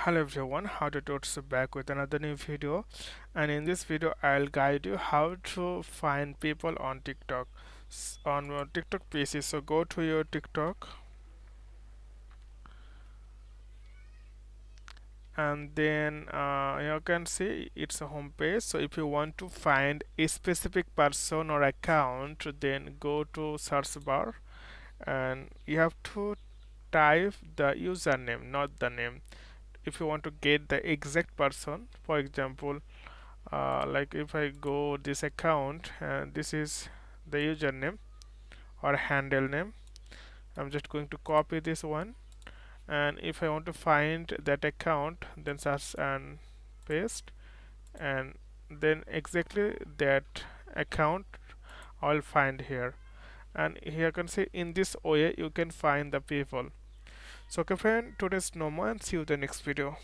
Hello everyone, how to Tuts back with another new video, and in this video I'll guide you how to find people on TikTok on your TikTok PC. So go to your TikTok and then you can see it's a home page. So if you want to find a specific person or account, then go to search bar and you have to type the username, not the name. If you want to get the exact person, for example, like if I go this account and this is the username or handle name, I'm just going to copy this one, and if I want to find that account, then search and paste, and then exactly that account I'll find here. And here you can see in this way you can find the people. So okay friend, today's no more, and see you in the next video.